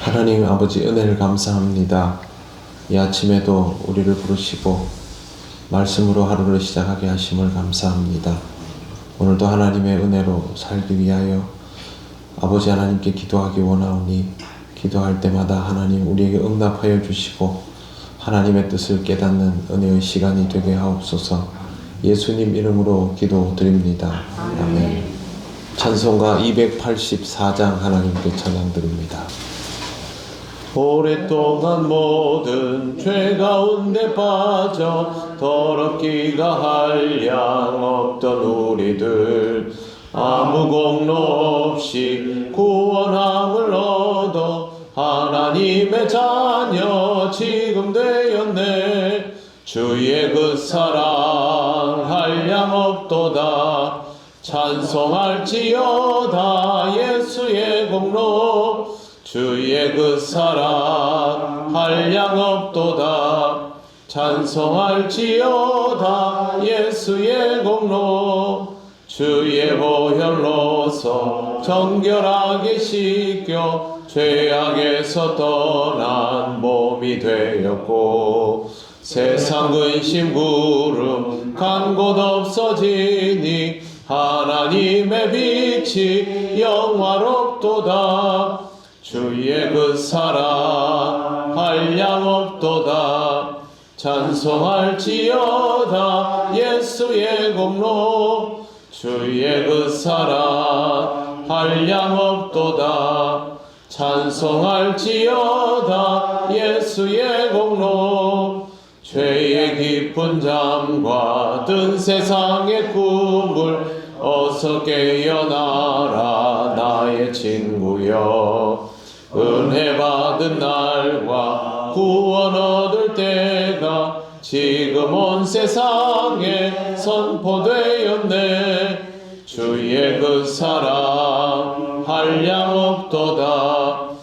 하나님 아버지 은혜를 감사합니다. 이 아침에도 우리를 부르시고 말씀으로 하루를 시작하게 하심을 감사합니다. 오늘도 하나님의 은혜로 살기 위하여 아버지 하나님께 기도하기 원하오니 기도할 때마다 하나님 우리에게 응답하여 주시고 하나님의 뜻을 깨닫는 은혜의 시간이 되게 하옵소서. 예수님 이름으로 기도드립니다. 아멘. 찬송가 284장 하나님께 찬양 드립니다. 오랫동안 모든 죄 가운데 빠져 더럽기가 한량 없던 우리들 아무 공로 없이 구원함을 얻어 하나님의 자녀 지금 되었네. 주의 그 사랑 한량 없도다. 찬송할지어다 예수의 공로. 주의 그 사랑 한량 없도다. 찬송할지어다 예수의 공로. 주의 보혈로서 정결하게 씻겨 죄악에서 떠난 몸이 되었고 세상 근심 구름 간 곳 없어지니 하나님의 빛이 영화롭도다. 주의 그 사랑 한량 없도다. 찬송할지어다 예수의 공로. 주의 그 사랑 한량 없도다. 찬송할지어다 예수의 공로. 죄의 깊은 잠과 든 세상의 꿈을 어서 깨어나라 나의 친구여. 은혜 받은 날과 구원 얻을 때가 지금 온 세상에 선포되었네. 주의 그 사랑 한량 없도다.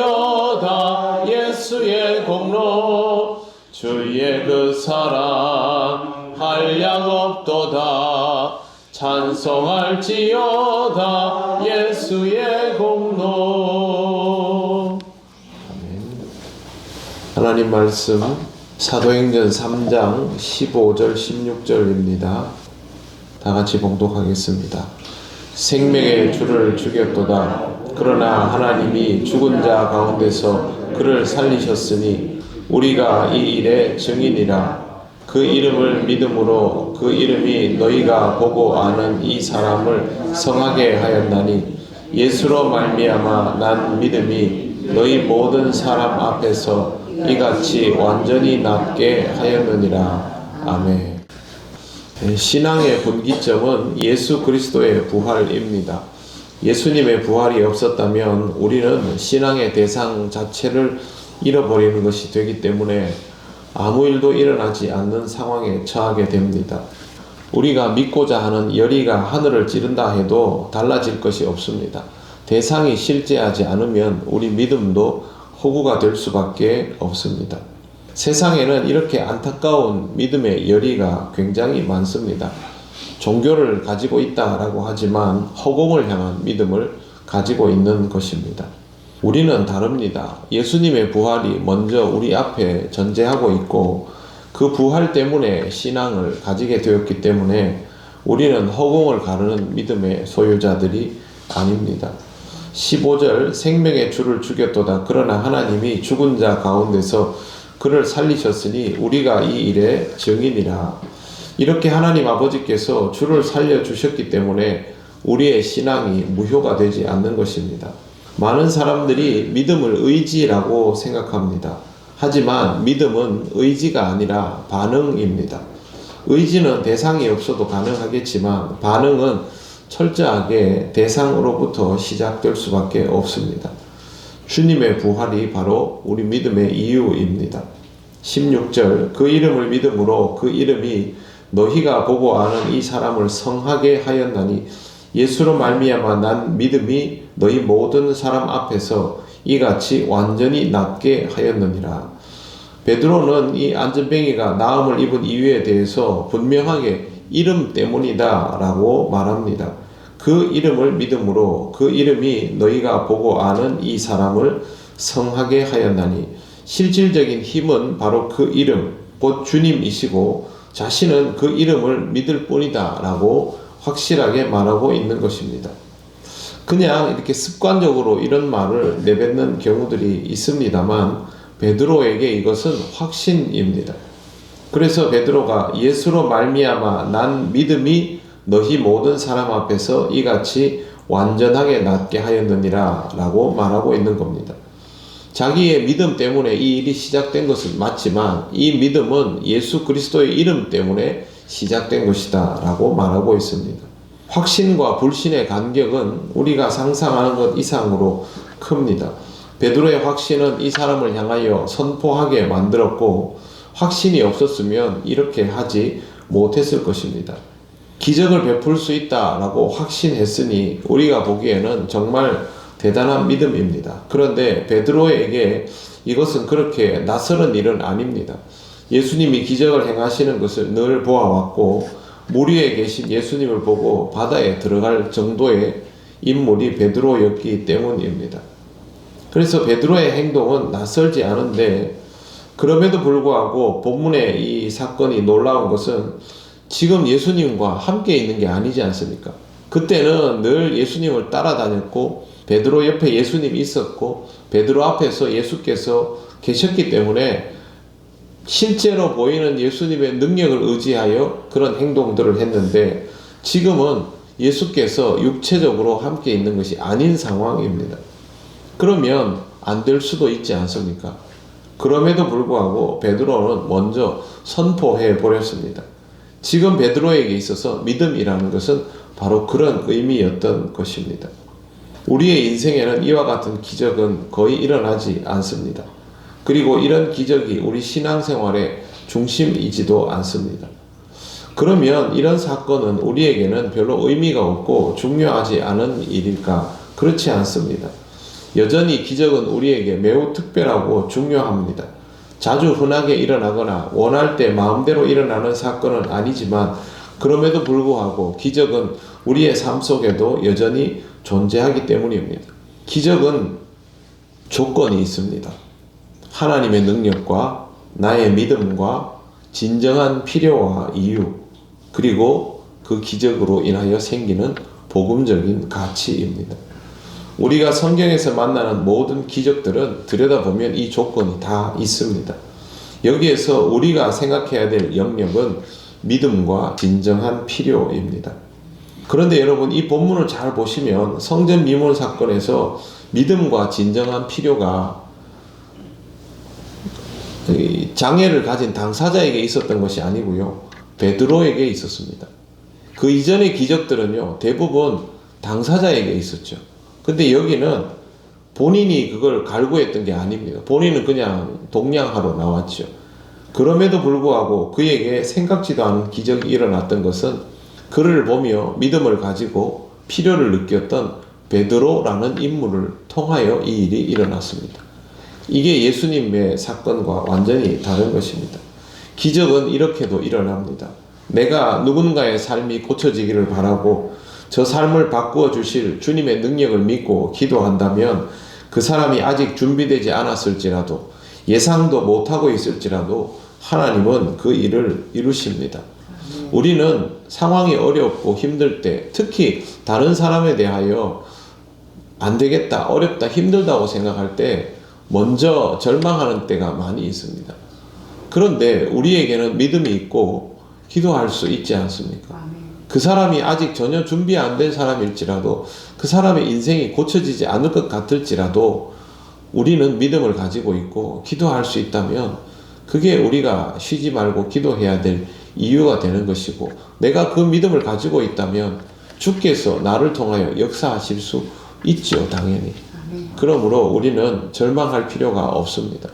찬송할지어다 예수의 공로. 주의 그 사랑 한량 없도다. 찬송할지어다 예수의 공로. 아멘. 하나님 말씀 사도행전 3장 15절 16절입니다. 다 같이 봉독하겠습니다. 생명의 주를 죽였도다. 그러나 하나님이 죽은 자 가운데서 그를 살리셨으니 우리가 이 일의 증인이라. 그 이름을 믿음으로 그 이름이 너희가 보고 아는 이 사람을 성하게 하였나니 예수로 말미암아 난 믿음이 너희 모든 사람 앞에서 이같이 완전히 낫게 하였느니라. 아멘. 신앙의 분기점은 예수 그리스도의 부활입니다. 예수님의 부활이 없었다면 우리는 신앙의 대상 자체를 잃어버리는 것이 되기 때문에 아무 일도 일어나지 않는 상황에 처하게 됩니다. 우리가 믿고자 하는 열의가 하늘을 찌른다 해도 달라질 것이 없습니다. 대상이 실제하지 않으면 우리 믿음도 허구가 될 수밖에 없습니다. 세상에는 이렇게 안타까운 믿음의 열의가 굉장히 많습니다. 종교를 가지고 있다라고 하지만 허공을 향한 믿음을 가지고 있는 것입니다. 우리는 다릅니다. 예수님의 부활이 먼저 우리 앞에 존재하고 있고 그 부활 때문에 신앙을 가지게 되었기 때문에 우리는 허공을 가르는 믿음의 소유자들이 아닙니다. 15절 생명의 주를 죽였도다. 그러나 하나님이 죽은 자 가운데서 그를 살리셨으니 우리가 이 일의 증인이라. 이렇게 하나님 아버지께서 주를 살려주셨기 때문에 우리의 신앙이 무효가 되지 않는 것입니다. 많은 사람들이 믿음을 의지라고 생각합니다. 하지만 믿음은 의지가 아니라 반응입니다. 의지는 대상이 없어도 가능하겠지만 반응은 철저하게 대상으로부터 시작될 수밖에 없습니다. 주님의 부활이 바로 우리 믿음의 이유입니다. 16절 그 이름을 믿음으로 그 이름이 너희가 보고 아는 이 사람을 성하게 하였나니 예수로 말미암아 난 믿음이 너희 모든 사람 앞에서 이같이 완전히 낫게 하였느니라. 베드로는 이 안전뱅이가 나음을 입은 이유에 대해서 분명하게 이름 때문이다 라고 말합니다. 그 이름을 믿음으로 그 이름이 너희가 보고 아는 이 사람을 성하게 하였나니 실질적인 힘은 바로 그 이름 곧 주님이시고 자신은 그 이름을 믿을 뿐이다 라고 확실하게 말하고 있는 것입니다. 그냥 이렇게 습관적으로 이런 말을 내뱉는 경우들이 있습니다만 베드로에게 이것은 확신입니다. 그래서 베드로가 예수로 말미암아 난 믿음이 너희 모든 사람 앞에서 이같이 완전하게 낫게 하였느니라 라고 말하고 있는 겁니다. 자기의 믿음 때문에 이 일이 시작된 것은 맞지만 이 믿음은 예수 그리스도의 이름 때문에 시작된 것이다 라고 말하고 있습니다. 확신과 불신의 간격은 우리가 상상하는 것 이상으로 큽니다. 베드로의 확신은 이 사람을 향하여 선포하게 만들었고 확신이 없었으면 이렇게 하지 못했을 것입니다. 기적을 베풀 수 있다라고 확신했으니 우리가 보기에는 정말 대단한 믿음입니다. 그런데 베드로에게 이것은 그렇게 낯설은 일은 아닙니다. 예수님이 기적을 행하시는 것을 늘 보아왔고 물 위에 계신 예수님을 보고 바다에 들어갈 정도의 인물이 베드로였기 때문입니다. 그래서 베드로의 행동은 낯설지 않은데 그럼에도 불구하고 본문의 이 사건이 놀라운 것은 지금 예수님과 함께 있는 게 아니지 않습니까? 그때는 늘 예수님을 따라다녔고 베드로 옆에 예수님이 있었고 베드로 앞에서 예수께서 계셨기 때문에 실제로 보이는 예수님의 능력을 의지하여 그런 행동들을 했는데 지금은 예수께서 육체적으로 함께 있는 것이 아닌 상황입니다. 그러면 안 될 수도 있지 않습니까? 그럼에도 불구하고 베드로는 먼저 선포해 버렸습니다. 지금 베드로에게 있어서 믿음이라는 것은 바로 그런 의미였던 것입니다. 우리의 인생에는 이와 같은 기적은 거의 일어나지 않습니다. 그리고 이런 기적이 우리 신앙생활의 중심이지도 않습니다. 그러면 이런 사건은 우리에게는 별로 의미가 없고 중요하지 않은 일일까? 그렇지 않습니다. 여전히 기적은 우리에게 매우 특별하고 중요합니다. 자주 흔하게 일어나거나 원할 때 마음대로 일어나는 사건은 아니지만 그럼에도 불구하고 기적은 우리의 삶 속에도 여전히 존재하기 때문입니다. 기적은 조건이 있습니다. 하나님의 능력과 나의 믿음과 진정한 필요와 이유 그리고 그 기적으로 인하여 생기는 복음적인 가치입니다. 우리가 성경에서 만나는 모든 기적들은 들여다보면 이 조건이 다 있습니다. 여기에서 우리가 생각해야 될 영역은 믿음과 진정한 필요입니다. 그런데 여러분 이 본문을 잘 보시면 성전 미문 사건에서 믿음과 진정한 필요가 장애를 가진 당사자에게 있었던 것이 아니고요. 베드로에게 있었습니다. 그 이전의 기적들은요. 대부분 당사자에게 있었죠. 근데 여기는 본인이 그걸 갈구했던 게 아닙니다. 본인은 그냥 동냥하러 나왔죠. 그럼에도 불구하고 그에게 생각지도 않은 기적이 일어났던 것은 그를 보며 믿음을 가지고 필요를 느꼈던 베드로라는 인물을 통하여 이 일이 일어났습니다. 이게 예수님의 사건과 완전히 다른 것입니다. 기적은 이렇게도 일어납니다. 내가 누군가의 삶이 고쳐지기를 바라고 저 삶을 바꾸어 주실 주님의 능력을 믿고 기도한다면 그 사람이 아직 준비되지 않았을지라도 예상도 못하고 있을지라도 하나님은 그 일을 이루십니다. 우리는 상황이 어렵고 힘들 때 특히 다른 사람에 대하여 안 되겠다, 어렵다, 힘들다고 생각할 때 먼저 절망하는 때가 많이 있습니다. 그런데 우리에게는 믿음이 있고 기도할 수 있지 않습니까? 그 사람이 아직 전혀 준비 안 된 사람일지라도 그 사람의 인생이 고쳐지지 않을 것 같을지라도 우리는 믿음을 가지고 있고 기도할 수 있다면 그게 우리가 쉬지 말고 기도해야 될 이유가 되는 것이고 내가 그 믿음을 가지고 있다면 주께서 나를 통하여 역사하실 수 있죠, 당연히. 그러므로 우리는 절망할 필요가 없습니다.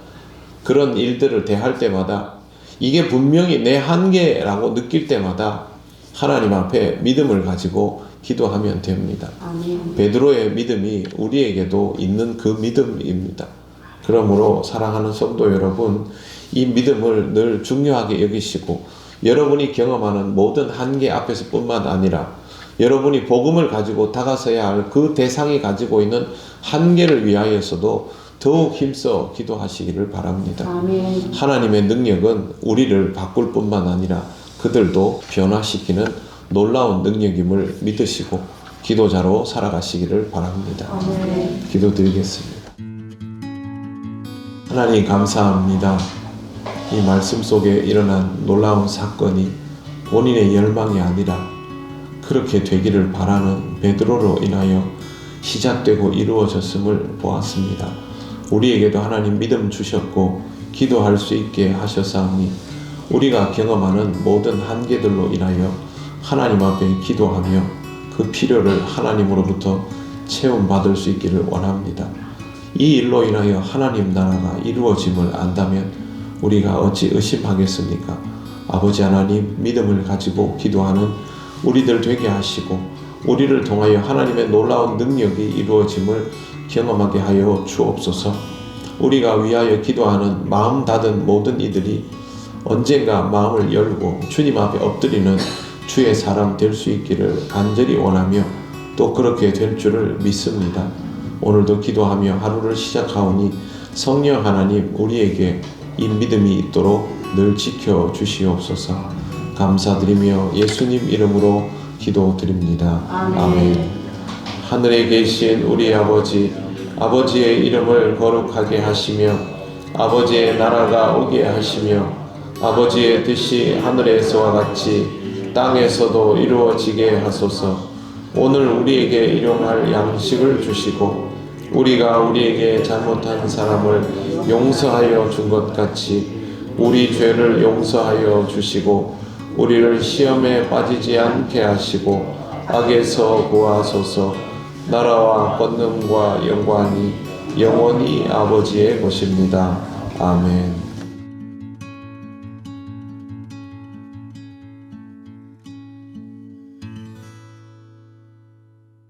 그런 일들을 대할 때마다 이게 분명히 내 한계라고 느낄 때마다 하나님 앞에 믿음을 가지고 기도하면 됩니다. 아멘. 베드로의 믿음이 우리에게도 있는 그 믿음입니다. 그러므로 사랑하는 성도 여러분, 이 믿음을 늘 중요하게 여기시고 여러분이 경험하는 모든 한계 앞에서 뿐만 아니라 여러분이 복음을 가지고 다가서야 할 그 대상이 가지고 있는 한계를 위하여서도 더욱 힘써 기도하시기를 바랍니다. 아멘. 하나님의 능력은 우리를 바꿀 뿐만 아니라 그들도 변화시키는 놀라운 능력임을 믿으시고 기도자로 살아가시기를 바랍니다. 아멘. 기도드리겠습니다. 하나님 감사합니다. 이 말씀 속에 일어난 놀라운 사건이 본인의 열망이 아니라 그렇게 되기를 바라는 베드로로 인하여 시작되고 이루어졌음을 보았습니다. 우리에게도 하나님 믿음 주셨고 기도할 수 있게 하셨사오니 우리가 경험하는 모든 한계들로 인하여 하나님 앞에 기도하며 그 필요를 하나님으로부터 채움받을 수 있기를 원합니다. 이 일로 인하여 하나님 나라가 이루어짐을 안다면 우리가 어찌 의심하겠습니까? 아버지 하나님, 믿음을 가지고 기도하는 우리들 되게 하시고 우리를 통하여 하나님의 놀라운 능력이 이루어짐을 경험하게 하여 주옵소서. 우리가 위하여 기도하는 마음 닫은 모든 이들이 언젠가 마음을 열고 주님 앞에 엎드리는 주의 사람 될 수 있기를 간절히 원하며 또 그렇게 될 줄을 믿습니다. 오늘도 기도하며 하루를 시작하오니 성령 하나님 우리에게 이 믿음이 있도록 늘 지켜주시옵소서. 감사드리며 예수님 이름으로 기도드립니다. 아멘. 하늘에 계신 우리 아버지, 아버지의 이름을 거룩하게 하시며 아버지의 나라가 오게 하시며 아버지의 뜻이 하늘에서와 같이 땅에서도 이루어지게 하소서. 오늘 우리에게 일용할 양식을 주시고 우리가 우리에게 잘못한 사람을 용서하여 준 것 같이 우리 죄를 용서하여 주시고 우리를 시험에 빠지지 않게 하시고 악에서 구하소서. 나라와 권능과 영광이 영원히 아버지의 것입니다. 아멘.